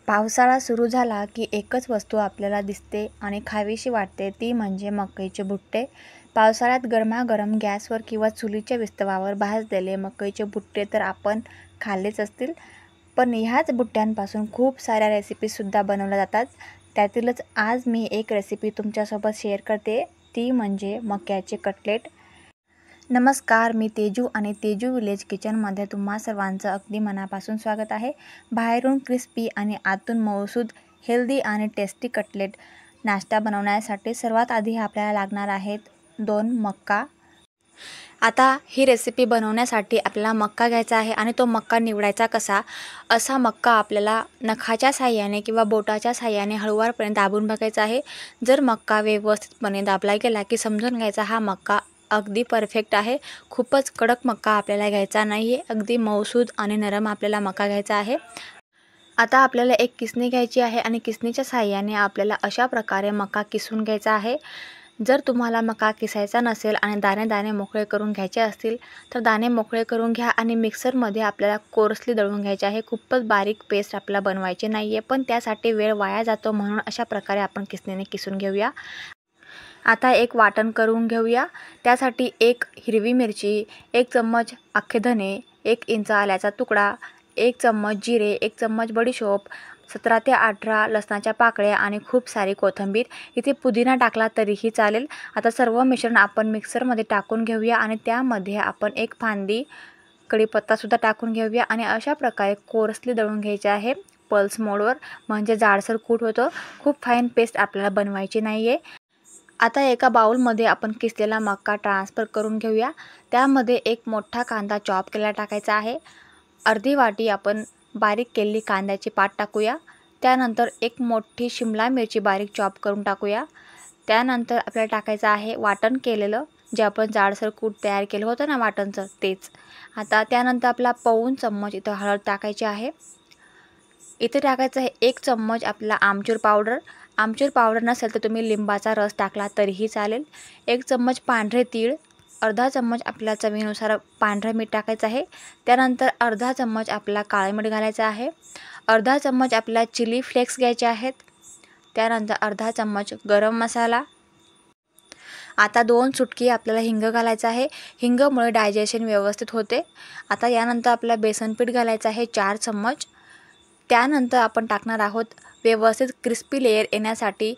पावसाळा सुरू झाला की एकच वस्तू आपल्याला दिसते आणि खावीशी वाटते, ती म्हणजे मकईचे भुट्टे. पावसाळ्यात गरमागरम गॅसवर किंवा चुलीच्या विस्तवावर भाजलेले मकईचे भुट्टे तर आपण खाल्लेच असतील, पण ह्याच भुट्ट्यांपासून खूप साऱ्या रेसिपीजसुद्धा बनवल्या जातात. त्यातीलच आज मी एक रेसिपी तुमच्यासोबत शेअर करते, ती म्हणजे मक्याचे कटलेट. नमस्कार, मी तेजू आणि तेजू विलेज किचनमध्ये तुम्हा सर्वांचं अगदी मनापासून स्वागत आहे. बाहेरून क्रिस्पी आणि आतून मऊसूद हेल्दी आणि टेस्टी कटलेट नाश्ता बनवण्यासाठी सर्वात आधी आपल्याला लागणार आहेत 2 मक्का. आता ही रेसिपी बनवण्यासाठी आपल्याला मक्का घ्यायचा आहे आणि तो मक्का निवडायचा कसा? असा मक्का आपल्याला नखाच्या साहाय्याने किंवा बोटाच्या साहाय्याने हळूवारपणे दाबून बघायचा आहे. जर मक्का व्यवस्थितपणे दाबला गेला की समजून घ्यायचा हा मक्का अगदी परफेक्ट आहे. खूपच कडक मक्का आपल्याला घ्यायचा नाही आहे, अगदी मऊसूद आणि नरम आपल्याला मक्का घ्यायचा आहे. आता आपल्याला एक किसणी घ्यायची आहे आणि किसणीच्या साहाय्याने आपल्याला अशा प्रकारे मक्का किसून घ्यायचा आहे. जर तुम्हाला मका किसायचा नसेल आणि दाणे दाणे मोकळे करून घ्यायचे असतील तर दाणे मोकळे करून घ्या आणि मिक्सरमध्ये आपल्याला कोर्सली दळून घ्यायचे आहे. खूपच बारीक पेस्ट आपल्याला बनवायची नाही आहे, पण त्यासाठी वेळ वाया जातो, म्हणून अशा प्रकारे आपण किसणीने किसून घेऊया. आता एक वाटण करून घेऊया. त्यासाठी 1 हिरवी मिरची, 1 चम्मच अख्खे धने, 1 इंच आल्याचा तुकडा, 1 चम्मच जिरे, 1 चम्मच बडीशोप, 17 ते 18 लसणाच्या पाकळ्या आणि खूप सारी कोथिंबीर. इथे पुदिना टाकला तरीही चालेल. आता सर्व मिश्रण आपण मिक्सरमध्ये टाकून घेऊया आणि त्यामध्ये आपण 1 फांदी कढीपत्तासुद्धा टाकून घेऊया आणि अशा प्रकारे कोर्सली दळून घ्यायचे आहे पल्स मोडवर, म्हणजे जाडसर कूट होतं. खूप फाईन पेस्ट आपल्याला बनवायची नाही आहे. आता एका बाउलमध्ये आपण किसलेला मक्का ट्रान्सफर करून घेऊया. त्यामध्ये 1 मोठा कांदा चॉप केलेला टाकायचा आहे. अर्धी वाटी आपण बारीक केलेली कांद्याची पात टाकूया. त्यानंतर 1 मोठी शिमला मिरची बारीक चॉप करून टाकूया. त्यानंतर आपल्याला टाकायचं आहे वाटण केलेलं, जे आपण जाडसर कूट तयार केलं होतं ना वाटणचं, तेच. आता त्यानंतर आपला पाऊण चम्मच इथं हळद टाकायची आहे. इथे टाकायचं आहे 1 चम्मच आपला आमचूर पावडर. आमचूर पावडर नसेल तर तुम्ही लिंबाचा रस टाकला तरीही चालेल. 1 चम्मच पांढरे तीळ, अर्धा चम्मच आपल्या चवीनुसार पांढरं मीठ टाकायचं आहे. त्यानंतर अर्धा चम्मच आपला काळं मीठ घालायचं आहे. अर्धा चम्मच आपल्या चिली फ्लेक्स घ्यायचे आहेत. त्यानंतर अर्धा चम्मच गरम मसाला. आता 2 चुटकी आपल्याला हिंग घालायचं आहे. हिंगमुळे डायजेशन व्यवस्थित होते. आता यानंतर आपल्याला बेसन पीठ घालायचं आहे 4 चम्मच. त्यानंतर आपण टाकणार आहोत व्यवस्थित क्रिस्पी लेयर येण्यासाठी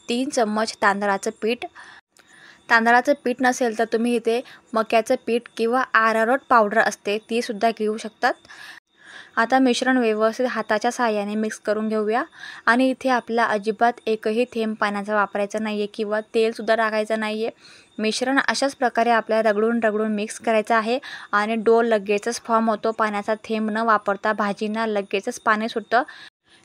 3 चम्मच तांदळाचं पीठ. तांदळाचं पीठ नसेल तर तुम्ही इथे मक्याचं पीठ किंवा अरारोट पावडर असते ती सुद्धा घेऊ शकतात. आता मिश्रण व्यवस्थित हाताच्या साहाय्याने मिक्स करून घेऊया आणि इथे आपल्याला अजिबात एकही थेंब पाण्याचा वापरायचा नाही आहे किंवा तेलसुद्धा टाकायचं नाही आहे. मिश्रण अशाच प्रकारे आपल्याला रगडून रगडून मिक्स करायचं आहे आणि डो लगेचच फॉर्म होतो. पाण्याचा थेंब न वापरता भाजींना लगेचच पाणी सुटतं.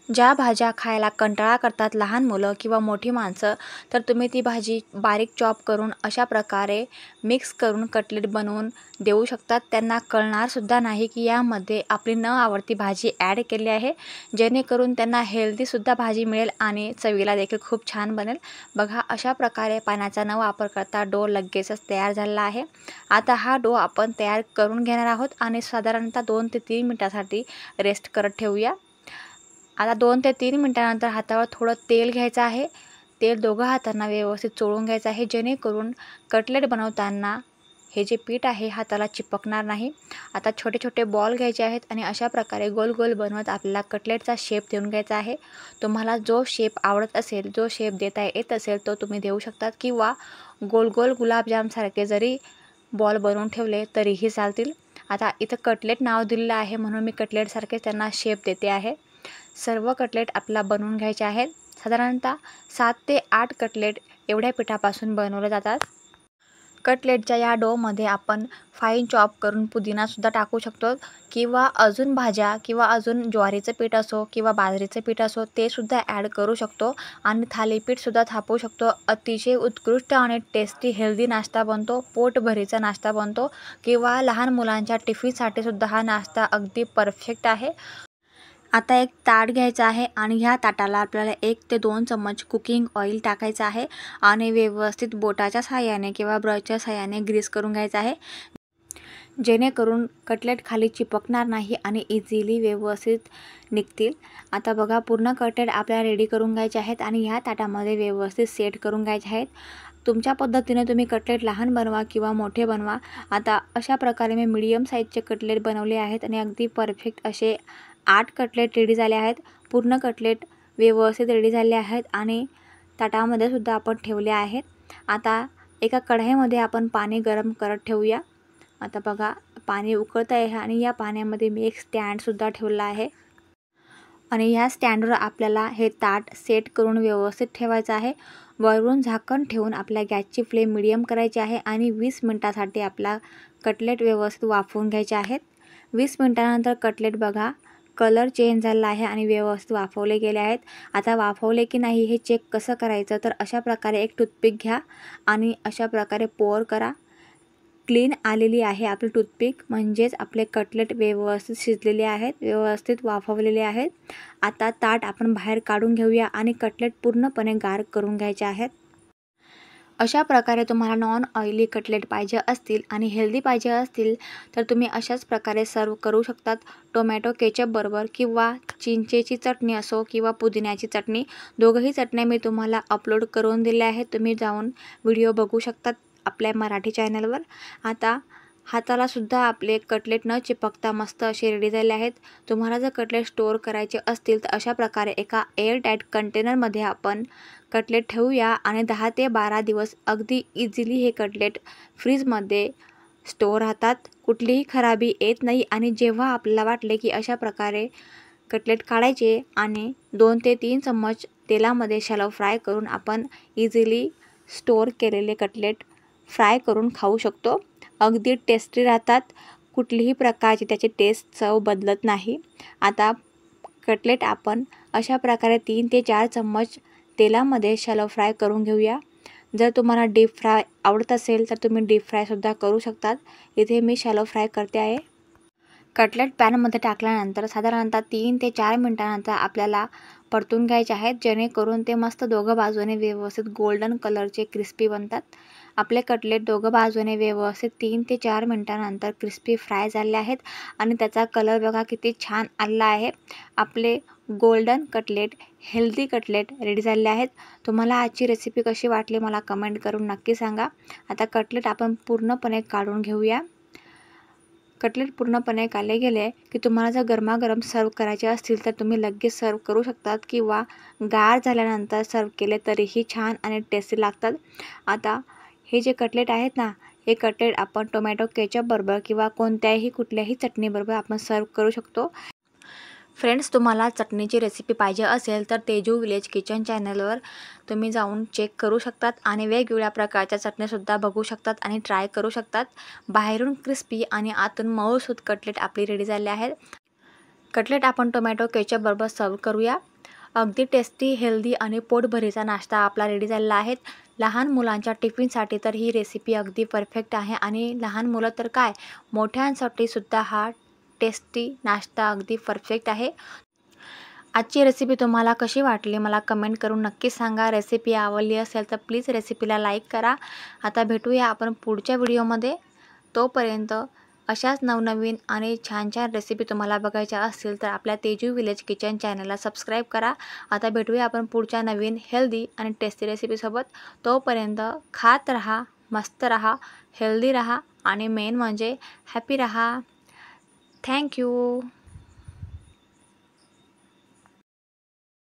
ज्या भाज्या खायला कंटाळा करतात लहान मुलं किंवा मोठी माणसं, तर तुम्ही ती भाजी बारीक चॉप करून अशा प्रकारे मिक्स करून कटलेट बनवून देऊ शकतात. त्यांना कळणारसुद्धा नाही की यामध्ये आपली न आवडती भाजी ॲड केली आहे, जेणेकरून त्यांना हेल्दीसुद्धा भाजी मिळेल आणि चवीला देखील खूप छान बनेल. बघा, अशा प्रकारे पाण्याचा न वापर करता डो लगेचच तयार झालेला आहे. आता हा डो आपण तयार करून घेणार आहोत आणि साधारणतः 2 ते 3 मिनिटासाठी रेस्ट करत ठेवूया. आता 2 ते 3 मिनिटानंतर हातावर थोडं तेल घ्यायचं आहे. तेल दोघं हातांना व्यवस्थित चोळून घ्यायचं आहे, जेणेकरून कटलेट बनवताना हे जे पीठ आहे हाताला चिपकणार नाही. आता छोटे छोटे बॉल घ्यायचे आहेत आणि अशा प्रकारे गोल गोल बनवत आपल्याला कटलेटचा शेप देऊन घ्यायचा आहे. तुम्हाला जो शेप आवडत असेल, जो शेप देता येत असेल तो तुम्ही देऊ शकतात किंवा गोल गोल गुलाबजामसारखे जरी बॉल बनवून ठेवले तरीही चालतील. आता इथं कटलेट नाव दिलेलं आहे म्हणून मी कटलेटसारखे त्यांना शेप देते आहे. सर्व कटलेट आपल्याला बनवून घ्यायचे आहेत. साधारणतः 7 ते 8 कटलेट एवढ्या पिठापासून बनवले जातात. कटलेटच्या या डोमध्ये आपण फाईन चॉप करून पुदिनासुद्धा टाकू शकतो किंवा अजून भाज्या किंवा अजून ज्वारीचं पीठ असो किंवा बाजरीचं पीठ असो ते सुद्धा ॲड करू शकतो आणि थालीपीठसुद्धा थापू शकतो. अतिशय उत्कृष्ट आणि टेस्टी हेल्दी नाश्ता बनतो, पोटभरीचा नाश्ता बनतो किंवा लहान मुलांच्या टिफिनसाठी सुद्धा हा नाश्ता अगदी परफेक्ट आहे. आता एक ताट घ्यायचं आहे आणि ह्या ताटाला आपल्याला 1 ते 2 चम्मच कुकिंग ऑइल टाकायचं आहे आणि व्यवस्थित बोटाच्या साहाय्याने किंवा ब्रशच्या साहाय्याने ग्रीस करून घ्यायचं आहे. जेणेकरून कटलेट खाली चिपकणार नाही आणि इझिली व्यवस्थित निघतील। आता बघा पूर्ण कटलेट आपल्याला रेडी करून घ्यायचे आहेत आणि ह्या ताटामध्ये व्यवस्थित सेट करून घ्यायचे आहेत। तुमच्या पद्धतीने तुम्ही कटलेट लहान बनवा किंवा मोठे बनवा। आता अशा प्रकारे मी मीडियम साईजचे कटलेट बनवले आहेत आणि अगदी परफेक्ट असे 8 कटलेट रेडी झाले आहेत। पूर्ण कटलेट व्यवस्थित रेडी झाले आहेत आणि ताटामध्ये सुद्धा आपण ठेवले आहेत। आता एका कढईमध्ये आपण पाणी गरम करत ठेवूया। आता बघा पाणी उकळत आहे आणि या पाण्यामध्ये मी एक स्टँडसुद्धा ठेवला आहे आणि ह्या स्टँडवर आपल्याला हे ताट सेट करून व्यवस्थित ठेवायचं आहे। वरून झाकण ठेवून आपल्या गॅसची फ्लेम मीडियम करायची आहे आणि 20 मिनिटासाठी आपला कटलेट व्यवस्थित वाफवून घ्यायचे आहेत। 20 मिनिटानंतर कटलेट बघा कलर चेंज झाला आहे आणि व्यवस्थित वाफवले गेले आहेत। आता वाफवले की नाही हे चेक कसं करायचं, तर अशा प्रकारे एक टूथपिक घ्या आणि अशा प्रकारे पोअर करा। क्लीन आलेली आहे आपली टूथपिक, म्हणजेच आपले कटलेट व्यवस्थित शिजलेले आहेत, व्यवस्थित वाफवलेले आहेत। आता ताट आपण बाहेर काढून घेऊया आणि कटलेट पूर्णपणे गार करून घ्यायचे आहेत। अशा प्रकारे तुम्हाला नॉन ऑइली कटलेट पाहिजे असतील आणि हेल्दी पाहिजे असतील तर तुम्ही अशाच प्रकारे सर्व करू शकतात। टोमॅटो केचप बरोबर किंवा चिंचेची चटणी असो किंवा पुदिन्याची चटणी, दोघंही चटण्या मी तुम्हाला अपलोड करून दिल्या आहेत। तुम्ही जाऊन व्हिडिओ बघू शकतात आपल्या मराठी चॅनलवर। आता हाताला सुद्धा आपले कटलेट न चिपकता मस्त असे रेडी झाले आहेत। तुम्हाला जर कटलेट स्टोअर करायचे असतील तर अशा प्रकारे एका एअरटाईट कंटेनरमध्ये आपण कटलेट ठेवूया आणि 10 ते 12 दिवस अगदी इझिली हे कटलेट फ्रीजमध्ये स्टोअर राहतात, कुठलीही खराबी येत नाही। आणि जेव्हा आपल्याला वाटले की अशा प्रकारे कटलेट काढायचे आणि 2 ते 3 चम्मच तेलामध्ये शॅलो फ्राय करून आपण इझिली स्टोअर केलेले कटलेट फ्राय करून खाऊ शकतो। अगदी टेस्टी राहतात, कुठलीही प्रकारची त्याची टेस्ट चव बदलत नाही। आता कटलेट आपण अशा प्रकारे 3 ते 4 चम्मच तेलामध्ये शॅलो फ्राय करून घेऊया। जर तुम्हाला डीप फ्राय आवडत असेल तर तुम्ही डीप फ्रायसुद्धा करू शकतात। इथे मी शॅलो फ्राय करते आहे। कटलेट पॅनमध्ये टाकल्यानंतर साधारणतः 3 ते 4 मिनिटानंतर आपल्याला परतून घ्यायचे आहेत, जेणेकरून ते मस्त दोघं बाजूने व्यवस्थित गोल्डन कलरचे क्रिस्पी बनतात। आपले कटलेट दोघं बाजूने व्यवस्थित 3 ते 4 मिनिटानंतर क्रिस्पी फ्राय झाले आहेत आणि त्याचा कलर बघा किती छान आला आहे। आपले golden cutlet, healthy cutlet ready झाले आहेत। तुम्हाला आजची रेसिपी कशी वाटली मला कमेंट करून नक्की सांगा। आता कटलेट आपण पूर्णपणे काढून घेऊया। कटलेट पूर्णपणे काढले गेले की तुम्हाला जर गरमागरम सर्व करायचे असतील तर तुम्ही लगेच सर्व करू शकतात किंवा गार झाल्यानंतर सर्व केले तरीही छान आणि टेस्टी लागतात। आता हे जे कटलेट आहेत ना, हे कटलेट आपण टोमॅटो केचप बरोबर किंवा कोणत्याही कुठल्याही चटणीबरोबर आपण सर्व करू शकतो। फ्रेंड्स, तुम्हाला चटणीची रेसिपी पाहिजे असेल तर तेजू विलेज किचन चॅनलवर तुम्ही जाऊन चेक करू शकतात आणि वेगवेगळ्या प्रकारच्या चटणीसुद्धा बघू शकतात आणि ट्राय करू शकतात। बाहेरून क्रिस्पी आणि आतून मऊसूत कटलेट आपली रेडी झाले आहेत। कटलेट आपण टोमॅटो केचप बरोबर सर्व करूया। अगदी टेस्टी, हेल्दी आणि पोटभरीचा नाश्ता आपला रेडी झालेला आहे। लहान मुलांच्या टिफिनसाठी तर ही रेसिपी अगदी परफेक्ट आहे आणि लहान मुलं तर काय, मोठ्यांसाठी सुद्धा हा टेस्टी नाश्ता अगदी परफेक्ट आहे। आजची रेसिपी तुम्हाला कशी वाटली मला कमेंट करून नक्की सांगा। रेसिपी आवडली असेल तर प्लीज रेसिपीला लाईक करा। आता भेटूया आपण पुढच्या व्हिडिओमध्ये। तोपर्यंत अशाच नवनवीन आणि छान छान रेसिपी तुम्हाला बघायच्या असतील तर आपल्या तेजू विलेज किचन चॅनलला सबस्क्राईब करा। आता भेटूया आपण पुढच्या नवीन हेल्दी आणि टेस्टी रेसिपीसोबत। तोपर्यंत खात रहा, मस्त रहा, हेल्दी रहा आणि मेन म्हणजे हॅपी रहा। Thank you.